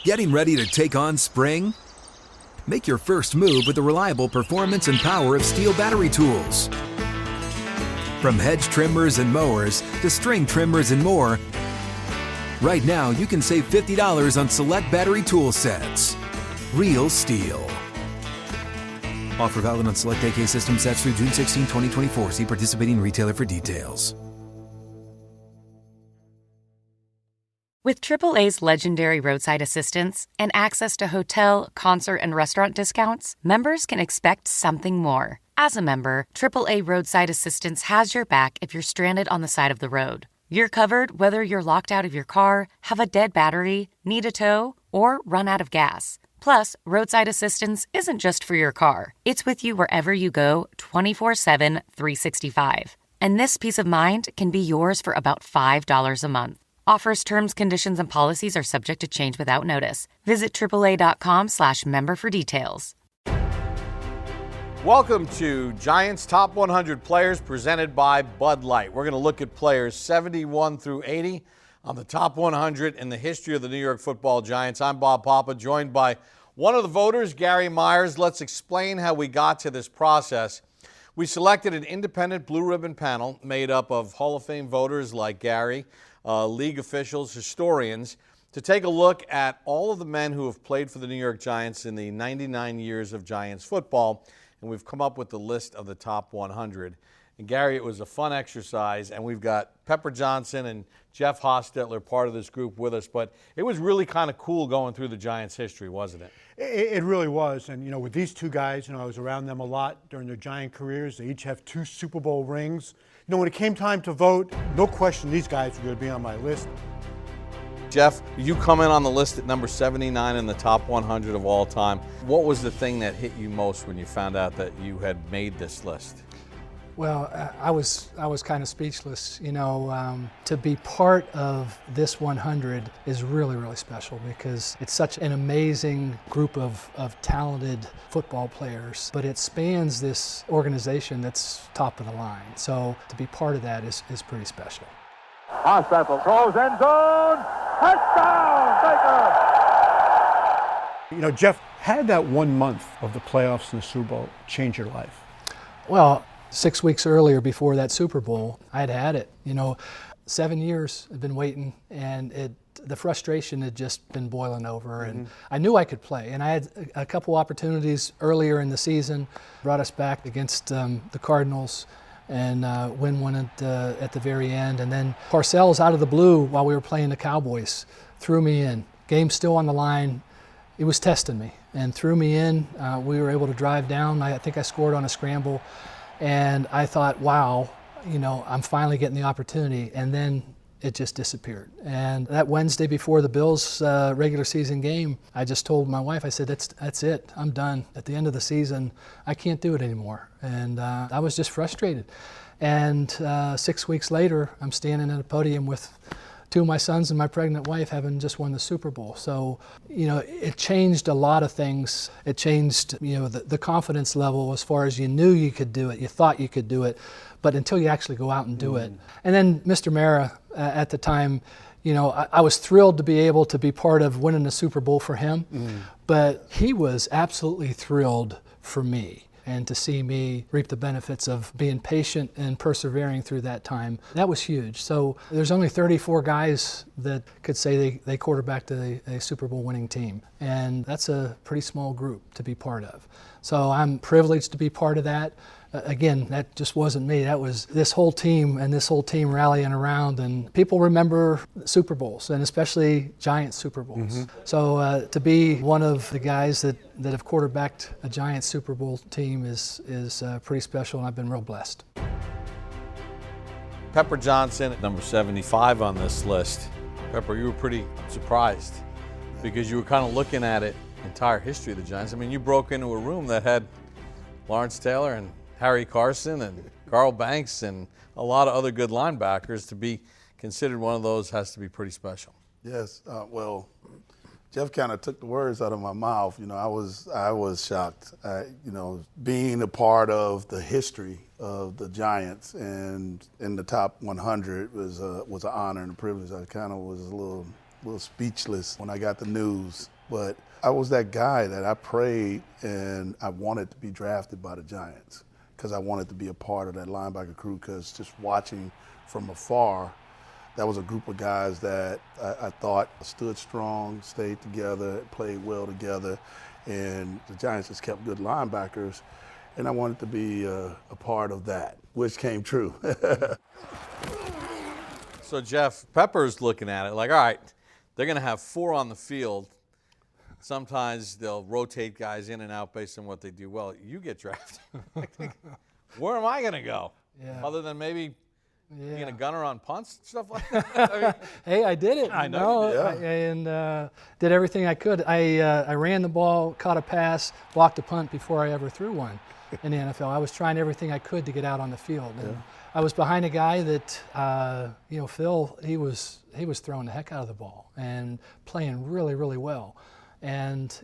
Getting ready to take on spring? Make your first move with the reliable performance and power of Steel battery tools. From hedge trimmers and mowers to string trimmers and more, right now you can save $50 on select battery tool sets. Real Steel. Offer valid on select AK system sets through June 16, 2024. See participating retailer for details. With AAA's legendary roadside assistance and access to hotel, concert, and restaurant discounts, members can expect something more. As a member, AAA Roadside Assistance has your back if you're stranded on the side of the road. You're covered whether you're locked out of your car, have a dead battery, need a tow, or run out of gas. Plus, roadside assistance isn't just for your car. It's with you wherever you go, 24/7, 365. And this peace of mind can be yours for about $5 a month. Offers, terms, conditions, and policies are subject to change without notice. Visit AAA.com/member for details. Welcome to Giants Top 100 Players presented by Bud Light. We're going to look at players 71 through 80 on the top 100 in the history of the New York Football Giants. I'm Bob Papa, joined by one of the voters, Gary Myers. Let's explain how we got to this process. We selected an independent blue ribbon panel made up of Hall of Fame voters like Gary, league officials, historians, to take a look at all of the men who have played for the New York Giants in the 99 years of Giants football, and we've come up with the list of the top 100. And Gary, it was a fun exercise, and we've got Pepper Johnson and Jeff Hostetler part of this group with us, but it was really kind of cool going through the Giants' history, wasn't it? It really was, and with these two guys, I was around them a lot during their Giant careers. They each have 2 Super Bowl rings. When it came time to vote, no question these guys were going to be on my list. Jeff, you come in on the list at number 79 in the top 100 of all time. What was the thing that hit you most when you found out that you had made this list? Well, I was kind of speechless. To be part of this 100 is really, really special because it's such an amazing group of talented football players, but it spans this organization that's top of the line. So to be part of that is pretty special. Hostetler throws end zone, touchdown, Baker! Jeff, how did that 1 month of the playoffs and the Super Bowl change your life? Well, 6 weeks earlier before that Super Bowl, I'd had it. 7 years I'd been waiting, and the frustration had just been boiling over, and I knew I could play. And I had a couple opportunities earlier in the season, brought us back against the Cardinals and win one at the very end. And then Parcells, out of the blue, while we were playing the Cowboys, threw me in. Game still on the line. It was testing me and threw me in. We were able to drive down. I think I scored on a scramble. And I thought, wow, I'm finally getting the opportunity. And then it just disappeared. And that Wednesday before the Bills' regular season game, I just told my wife, I said, that's it. I'm done. At the end of the season, I can't do it anymore. And I was just frustrated. And 6 weeks later, I'm standing at a podium with 2 of my sons and my pregnant wife having just won the Super Bowl. So, it changed a lot of things. It changed, the confidence level as far as you knew you could do it, you thought you could do it, but until you actually go out and do it. And then Mr. Mara, at the time, I was thrilled to be able to be part of winning the Super Bowl for him, but he was absolutely thrilled for me. And to see me reap the benefits of being patient and persevering through that time, that was huge. So there's only 34 guys that could say they quarterbacked a Super Bowl winning team. And that's a pretty small group to be part of. So I'm privileged to be part of that. Again, that just wasn't me. That was this whole team and this whole team rallying around. And people remember Super Bowls, and especially Giants Super Bowls. So to be one of the guys that have quarterbacked a Giants Super Bowl team is pretty special, and I've been real blessed. Pepper Johnson at number 75 on this list. Pepper, you were pretty surprised because you were kind of looking at it, entire history of the Giants. I mean, you broke into a room that had Lawrence Taylor and Harry Carson and Carl Banks and a lot of other good linebackers. To be considered one of those has to be pretty special. Yes, well, Jeff kind of took the words out of my mouth. I was shocked. Being a part of the history of the Giants and in the top 100 was an honor and a privilege. I kind of was a little speechless when I got the news But I was that guy that I prayed and I wanted to be drafted by the Giants because I wanted to be a part of that linebacker crew, because just watching from afar, that was a group of guys that I thought stood strong, stayed together, played well together, and the Giants just kept good linebackers, and I wanted to be a part of that, which came true. So, Jeff, Pepper's looking at it like, all right, they're going to have 4 on the field. Sometimes they'll rotate guys in and out based on what they do well. You get drafted. Where am I going to go? Yeah. Other than maybe Yeah. being a gunner on punts, stuff like that? I mean, Hey, I did it. I know you did. And did everything I could. I ran the ball, caught a pass, blocked a punt before I ever threw one in the NFL. I was trying everything I could to get out on the field. And I was behind a guy that, Phil, he was throwing the heck out of the ball and playing really, really well. And,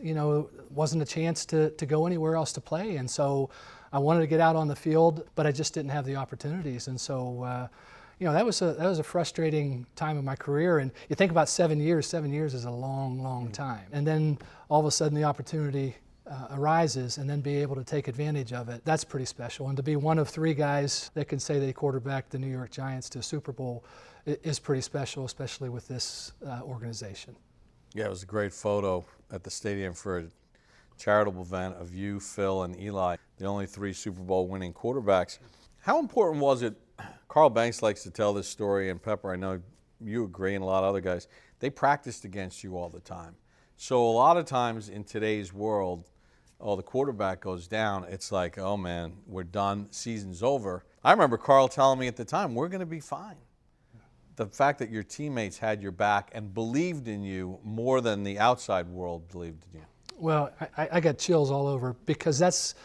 wasn't a chance to go anywhere else to play. And so I wanted to get out on the field, but I just didn't have the opportunities. And so, that was a frustrating time in my career. And you think about 7 years. 7 years is a long, long time. And then all of a sudden the opportunity arises, and then be able to take advantage of it. That's pretty special. And to be one of 3 guys that can say they quarterbacked the New York Giants to a Super Bowl is pretty special, especially with this organization. yeah, it was a great photo at the stadium for a charitable event of you, Phil, and Eli, the only 3 Super Bowl winning quarterbacks. How important was it? Carl Banks likes to tell this story, and Pepper, I know you agree, and a lot of other guys, they practiced against you all the time. So a lot of times in today's world, the quarterback goes down, it's like, oh man, we're done, season's over. I remember Carl telling me at the time, we're going to be fine. The fact that your teammates had your back and believed in you more than the outside world believed in you. Well, I got chills all over, because that's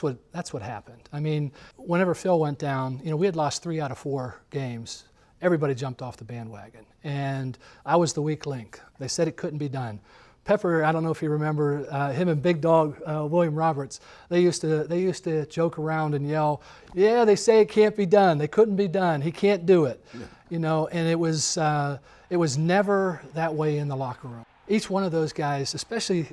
what happened. I mean, whenever Phil went down, we had lost 3 out of 4 games. Everybody jumped off the bandwagon, and I was the weak link. They said it couldn't be done. Pepper, I don't know if you remember, him and Big Dog William Roberts, they used to joke around and yell, "Yeah, they say it can't be done. They couldn't be done. He can't do it." Yeah. And it was never that way in the locker room. Each one of those guys, especially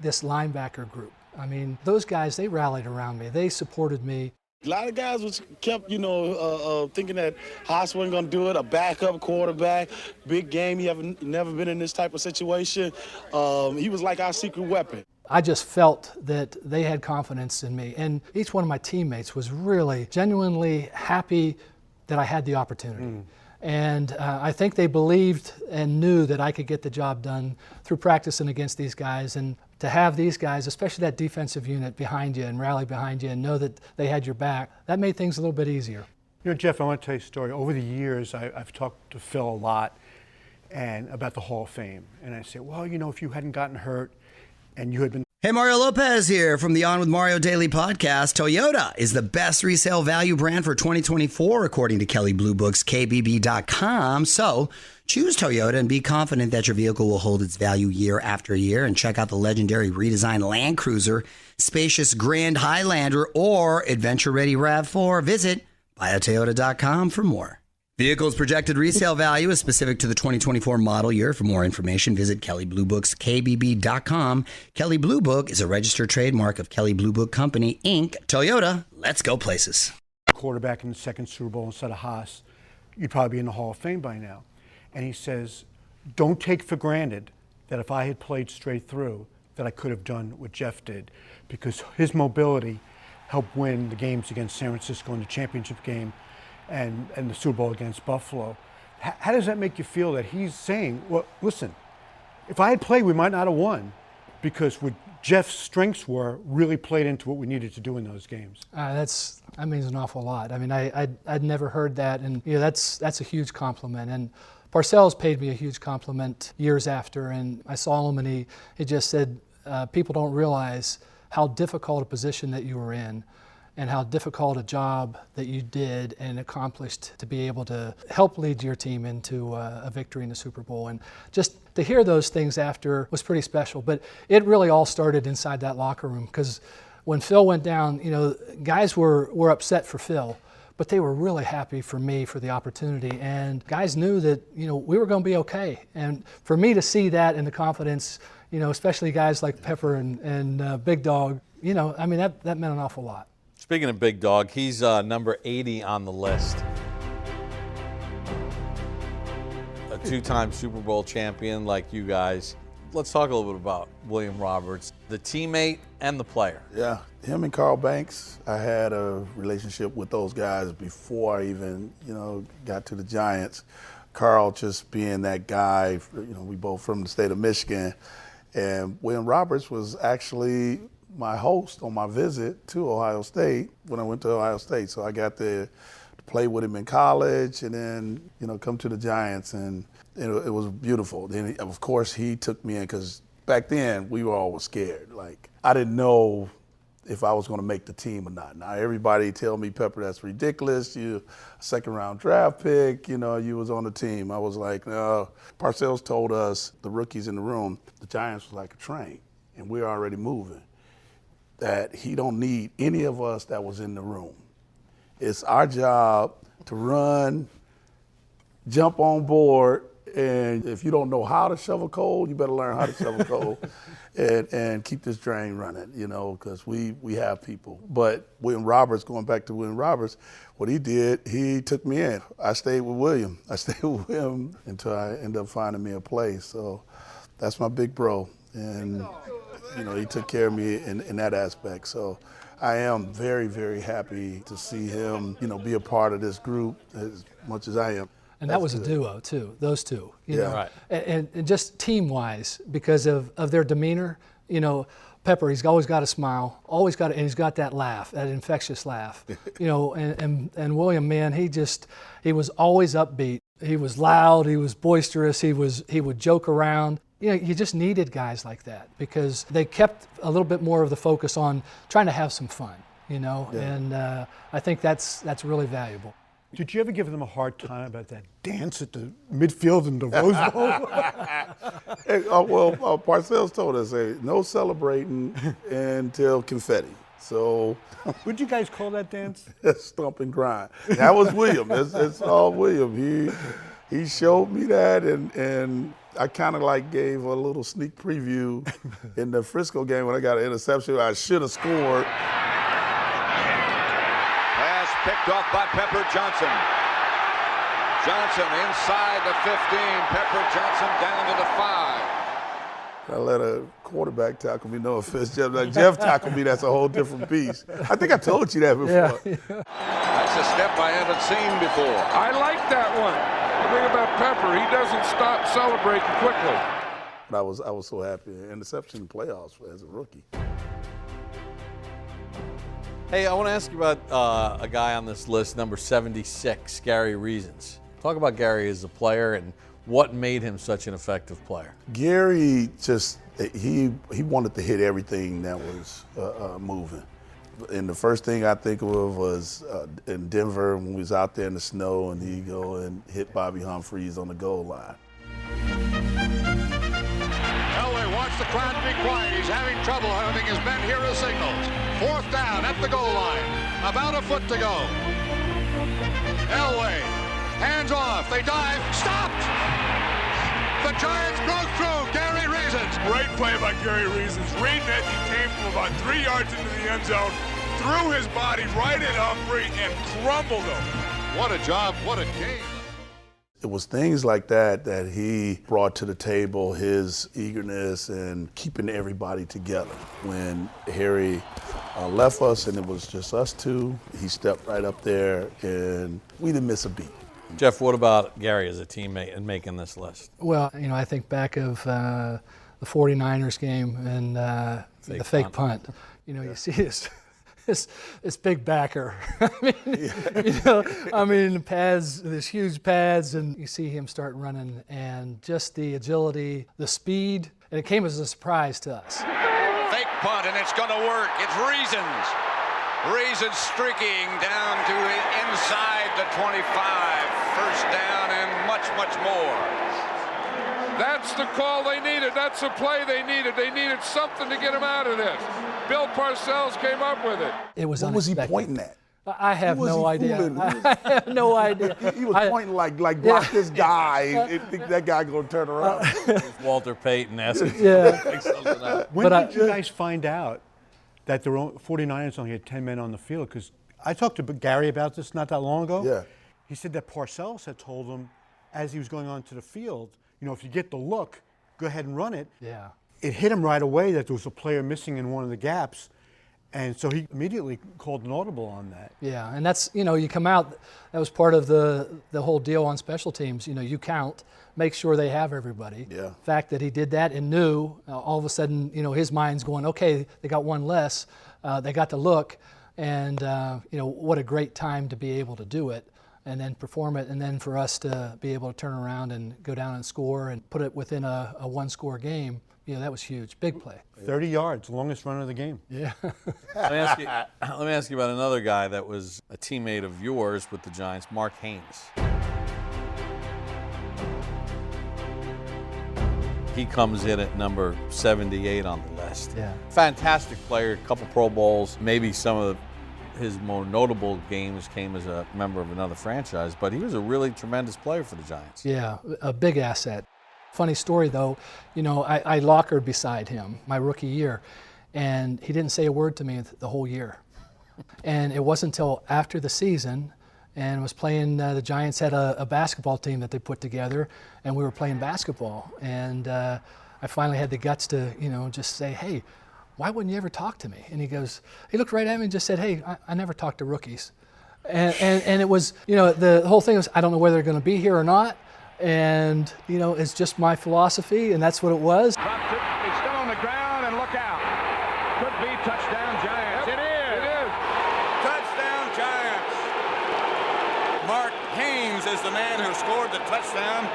this linebacker group, I mean, those guys, they rallied around me. They supported me. A lot of guys kept, thinking that Haas wasn't going to do it, a backup quarterback, big game. He never been in this type of situation. He was like our secret weapon. I just felt that they had confidence in me. And each one of my teammates was really genuinely happy that I had the opportunity. And I think they believed and knew that I could get the job done through practicing against these guys. And to have these guys, especially that defensive unit behind you and rally behind you and know that they had your back, that made things a little bit easier. Jeff, I want to tell you a story. Over the years, I've talked to Phil a lot and about the Hall of Fame. And I say, well, if you hadn't gotten hurt and you had been... Hey, Mario Lopez here from the On With Mario Daily podcast. Toyota is the best resale value brand for 2024, according to Kelley Blue Book's KBB.com. So choose Toyota and be confident that your vehicle will hold its value year after year. And check out the legendary redesigned Land Cruiser, spacious Grand Highlander, or adventure-ready RAV4. Visit buyatoyota.com for more. Vehicle's projected resale value is specific to the 2024 model year. For more information, visit Kelley Blue Book's KBB.com. Kelley Blue Book is a registered trademark of Kelley Blue Book Company, Inc. Toyota, let's go places. Quarterback in the 2nd Super Bowl instead of Haas, you'd probably be in the Hall of Fame by now. And he says, don't take for granted that if I had played straight through, that I could have done what Jeff did, because his mobility helped win the games against San Francisco in the championship game and the Super Bowl against Buffalo. How does that make you feel that he's saying, well, listen, if I had played, we might not have won, because what Jeff's strengths were really played into what we needed to do in those games? That means an awful lot. I mean, I'd never heard that, and that's a huge compliment. And Parcells paid me a huge compliment years after, and I saw him, and he just said, people don't realize how difficult a position that you were in, and how difficult a job that you did and accomplished to be able to help lead your team into a victory in the Super Bowl. And just to hear those things after was pretty special. But it really all started inside that locker room, because when Phil went down, guys were upset for Phil, but they were really happy for me for the opportunity. And guys knew that, we were going to be okay. And for me to see that and the confidence, especially guys like Pepper and Big Dog, that meant an awful lot. Speaking of Big Dog, he's number 80 on the list. A two-time Super Bowl champion like you guys. Let's talk a little bit about William Roberts, the teammate and the player. Yeah, him and Carl Banks, I had a relationship with those guys before I even, got to the Giants. Carl just being that guy, we both from the state of Michigan. And William Roberts was actually my host on my visit to Ohio State when I went to Ohio State. So I got to play with him in college and then, come to the Giants, and it was beautiful. Then, of course, he took me in because back then we were always scared. Like, I didn't know if I was going to make the team or not. Now, everybody tell me, Pepper, that's ridiculous. You a second-round draft pick, you was on the team. I was like, no. Parcells told us, the rookies in the room, the Giants was like a train, and we're already moving, that he don't need any of us that was in the room. It's our job to run, jump on board, and if you don't know how to shovel coal, you better learn how to shovel coal and keep this drain running, because we have people. But William Roberts, going back to William Roberts, what he did, he took me in. I stayed with William. I stayed with him until I ended up finding me a place. So that's my big bro. And, he took care of me in that aspect. So I am very, very happy to see him, be a part of this group as much as I am. And that was a duo, too, those two. Right. And just team-wise, because of their demeanor, Pepper, he's always got a smile, and he's got that laugh, that infectious laugh. And William, man, he was always upbeat. He was loud, he was boisterous, he would joke around. You just needed guys like that because they kept a little bit more of the focus on trying to have some fun, and I think that's really valuable. Did you ever give them a hard time about that dance at the midfield in the Rose Bowl? Hey, Parcells told us, no celebrating until confetti. So, what'd you guys call that dance? Stomp and grind. That was William. It's all William. He showed me that, and I kind of gave a little sneak preview in the Frisco game when I got an interception. I should have scored. Picked off by Pepper Johnson. Johnson inside the 15. Pepper Johnson down to the 5. I let a quarterback tackle me. No offense, Jeff. Jeff tackled me. That's a whole different beast. I think I told you that before. Yeah. That's a step I haven't seen before. I like that one. The thing about Pepper, he doesn't stop celebrating quickly. But I was so happy. Interception in the playoffs as a rookie. Hey, I want to ask you about a guy on this list, number 76, Gary Reasons. Talk about Gary as a player and what made him such an effective player. Gary he wanted to hit everything that was moving. And the first thing I think of was in Denver when we was out there in the snow and he'd go and hit Bobby Humphreys on the goal line. Elway wants the crowd to be quiet. He's having trouble having his men hear his signals. 4th down at the goal line. About a foot to go. Elway, hands off. They dive. Stopped! The Giants broke through. Gary Reasons. Great play by Gary Reasons. Reading it, he came from about 3 yards into the end zone, threw his body right at Humphrey and crumbled him. What a job. What a game. It was things like that he brought to the table, his eagerness and keeping everybody together. When Harry left us and it was just us two, he stepped right up there and we didn't miss a beat. Jeff, what about Gary as a teammate and making this list? Well, I think back of the 49ers game and the fake punt. You see this big backer. Pads, this huge pads, and you see him start running, and just the agility, the speed, and it came as a surprise to us. Fake punt, and it's going to work. It's Reasons. Reasons streaking down to inside the 25. First down and much, much more. That's the call they needed. That's the play they needed. They needed something to get him out of this. Bill Parcells came up with it. It was What was he pointing at? I have Who was no he idea. fooling? I have no idea. He was pointing like block this guy. and think that guy going to turn around. Walter Payton asking Yeah. to pick something up. When did you guys find out that the 49ers only had 10 men on the field? Because I talked to Gary about this not that long ago. Yeah. He said that Parcells had told him as he was going onto the field, if you get the look, go ahead and run it. Yeah. It hit him right away that there was a player missing in one of the gaps. And so he immediately called an audible on that. Yeah, and that's, you come out, that was part of the whole deal on special teams. You count, make sure they have everybody. Yeah. The fact that he did that and knew, all of a sudden, his mind's going, okay, they got one less, they got the look, and, what a great time to be able to do it and then perform it, and then for us to be able to turn around and go down and score and put it within a one-score game. That was huge. Big play. 30 yards, longest run of the game. Yeah. Let me ask you about another guy that was a teammate of yours with the Giants, Mark Haynes. He comes in at number 78 on the list. Yeah. Fantastic player, a couple Pro Bowls. Maybe some of his more notable games came as a member of another franchise, but he was a really tremendous player for the Giants. Yeah, a big asset. Funny story though, I lockered beside him my rookie year, and he didn't say a word to me the whole year. And it wasn't until after the season, and was playing, the Giants had a basketball team that they put together, and we were playing basketball. And I finally had the guts to, just say, hey, why wouldn't you ever talk to me? And he looked right at me and just said, hey, I never talk to rookies. And it was, the whole thing was, I don't know whether they're going to be here or not. And, it's just my philosophy, and that's what it was. Dropped it. It's still on the ground, and look out. Could be touchdown Giants. Yep, It is. it is. Touchdown Giants. Mark Haynes is the man who scored the touchdown.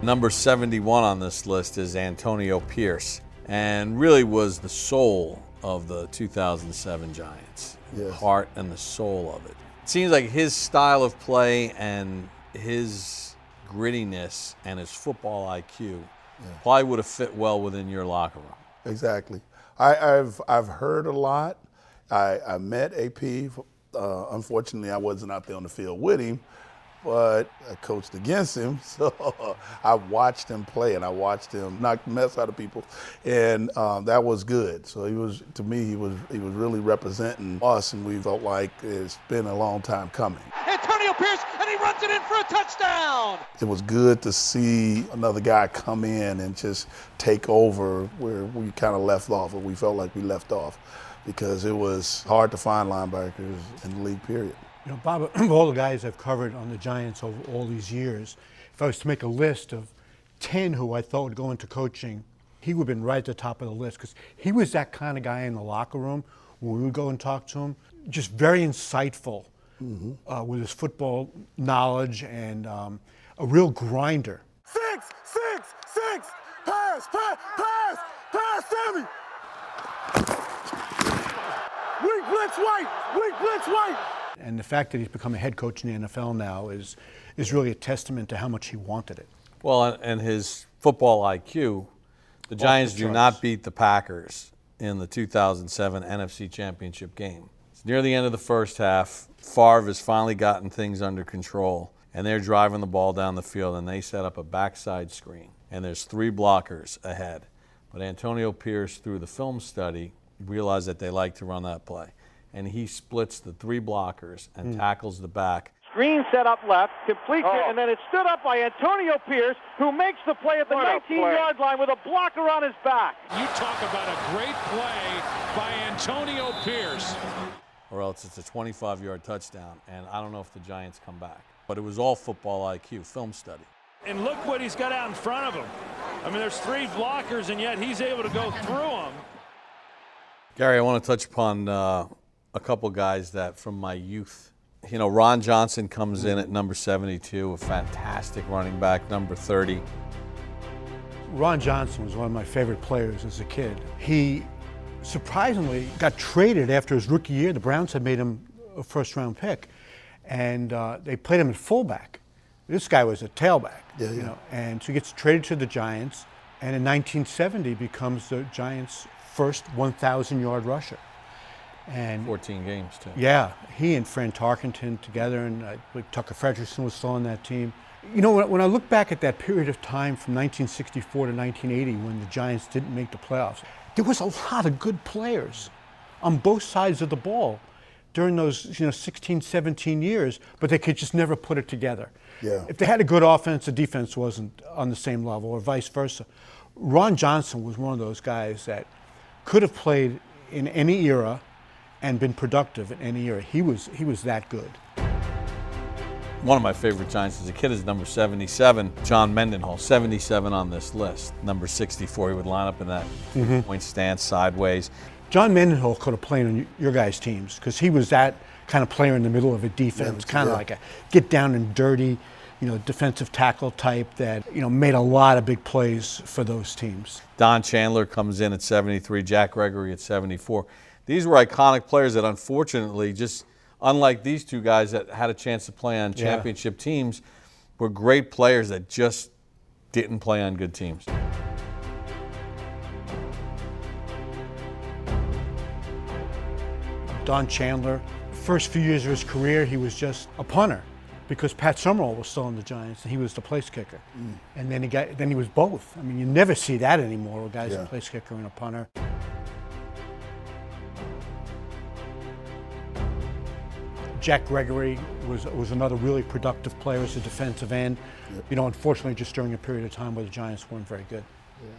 Number 71 on this list is Antonio Pierce, and really was the soul of the 2007 Giants. Yes. Heart and the soul of it. It seems like his style of play and his grittiness and his football IQ probably would have fit well within your locker room. Exactly. I've heard a lot. I met AP. Unfortunately, I wasn't out there on the field with him, but I coached against him. So I watched him play, and I watched him knock the mess out of people, and that was good. So he was really representing us, and we felt like it's been a long time coming. Antonio Pierce, and he runs it in for a touchdown. It was good to see another guy come in and just take over where we kind of left off, or we felt like we left off, because it was hard to find linebackers in the league, period. Bob, of all the guys I've covered on the Giants over all these years, if I was to make a list of 10 who I thought would go into coaching, he would have been right at the top of the list, because he was that kind of guy in the locker room when we would go and talk to him, just very insightful with his football knowledge, and a real grinder. Six, pass, Sammy. Weak blitz white. And the fact that he's become a head coach in the NFL now is really a testament to how much he wanted it. Well, and his football IQ, the Giants do not beat the Packers in the 2007 NFC Championship game. It's near the end of the first half. Favre has finally gotten things under control, and they're driving the ball down the field, and they set up a backside screen, and there's 3 blockers ahead. But Antonio Pierce, through the film study, realized that they like to run that play, and he splits the 3 blockers and tackles the back. Screen set up left, completes it, and then it's stood up by Antonio Pierce, who makes the play at the 19-yard line with a blocker on his back. You talk about a great play by Antonio Pierce. Or else it's a 25-yard touchdown, and I don't know if the Giants come back. But it was all football IQ, film study. And look what he's got out in front of him. I mean, there's 3 blockers, and yet he's able to go through them. Gary, I want to touch upon a couple guys that from my youth. Ron Johnson comes in at number 72, a fantastic running back, number 30. Ron Johnson was one of my favorite players as a kid. He surprisingly got traded after his rookie year. The Browns had made him a first-round pick, and they played him at fullback. This guy was a tailback, and so he gets traded to the Giants, and in 1970 becomes the Giants' first 1,000-yard rusher. And 14 games, too. Yeah, he and Fran Tarkenton together, and Tucker Frederickson was still on that team. You know, when I look back at that period of time from 1964 to 1980 when the Giants didn't make the playoffs, there was a lot of good players on both sides of the ball during those 16, 17 years, but they could just never put it together. Yeah. If they had a good offense, the defense wasn't on the same level, or vice versa. Ron Johnson was one of those guys that could have played in any era and been productive in any era. He was that good. One of my favorite Giants as a kid is number 77, John Mendenhall, 77 on this list. Number 64, he would line up in that point stance sideways. John Mendenhall could have played on your guys' teams because he was that kind of player in the middle of a defense, kind of like a get down and dirty, defensive tackle type that, made a lot of big plays for those teams. Don Chandler comes in at 73, Jack Gregory at 74. These were iconic players that unfortunately, just unlike these two guys that had a chance to play on championship teams, were great players that just didn't play on good teams. Don Chandler, first few years of his career, he was just a punter because Pat Summerall was still on the Giants and he was the place kicker. And then he was both. I mean, you never see that anymore, a guy's a place kicker and a punter. Jack Gregory was another really productive player as a defensive end. Unfortunately, just during a period of time where the Giants weren't very good.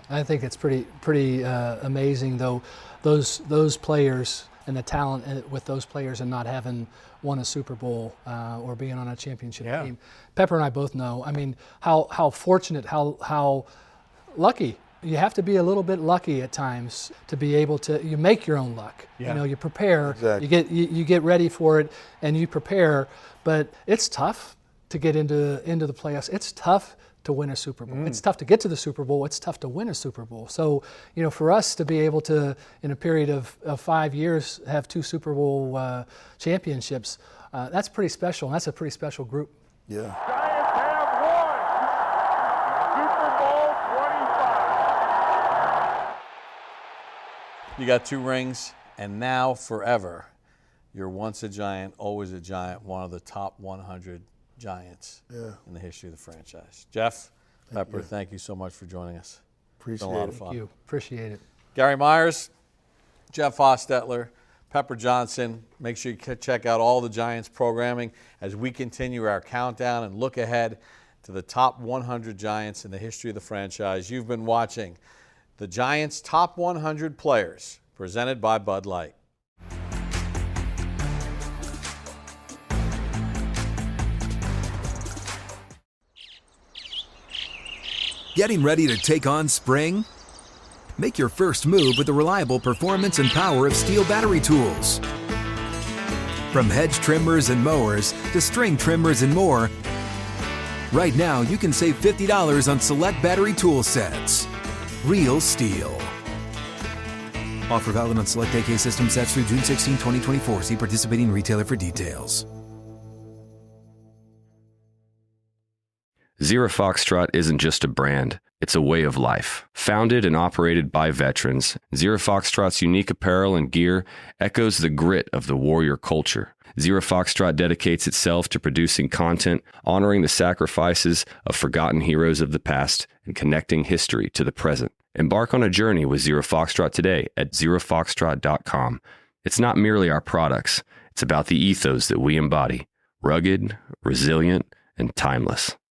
I think it's pretty amazing, though, those players and the talent with those players and not having won a Super Bowl or being on a championship team. Pepper and I both know. I mean, how fortunate, how lucky. You have to be a little bit lucky at times to be able to. You make your own luck. Yeah. You prepare. Exactly. You get ready for it, and you prepare. But it's tough to get into the playoffs. It's tough to win a Super Bowl. It's tough to get to the Super Bowl. It's tough to win a Super Bowl. So, for us to be able to, in a period of 5 years, have 2 Super Bowl championships, that's pretty special. And that's a pretty special group. Yeah. Giants have won Super Bowl 25. You got 2 rings, and now forever, you're once a Giant, always a Giant, one of the top 100 Giants in the history of the franchise. Jeff, Pepper, thank you so much for joining us. Appreciate it. A lot of it. fun. Thank you. Appreciate it. Gary Myers, Jeff Hostetler, Pepper Johnson. Make sure you check out all the Giants programming as we continue our countdown and look ahead to the top 100 Giants in the history of the franchise. You've been watching the Giants' Top 100 Players, presented by Bud Light. Getting ready to take on spring? Make your first move with the reliable performance and power of Steel battery tools. From hedge trimmers and mowers to string trimmers and more, right now you can save $50 on select battery tool sets. Real Steel. Offer valid on select AK system sets through June 16, 2024. See participating retailer for details. Zero Foxtrot isn't just a brand, it's a way of life. Founded and operated by veterans, Zero Foxtrot's unique apparel and gear echoes the grit of the warrior culture. Zero Foxtrot dedicates itself to producing content, honoring the sacrifices of forgotten heroes of the past, and connecting history to the present. Embark on a journey with Zero Foxtrot today at zerofoxtrot.com. It's not merely our products, it's about the ethos that we embody. Rugged, resilient, and timeless.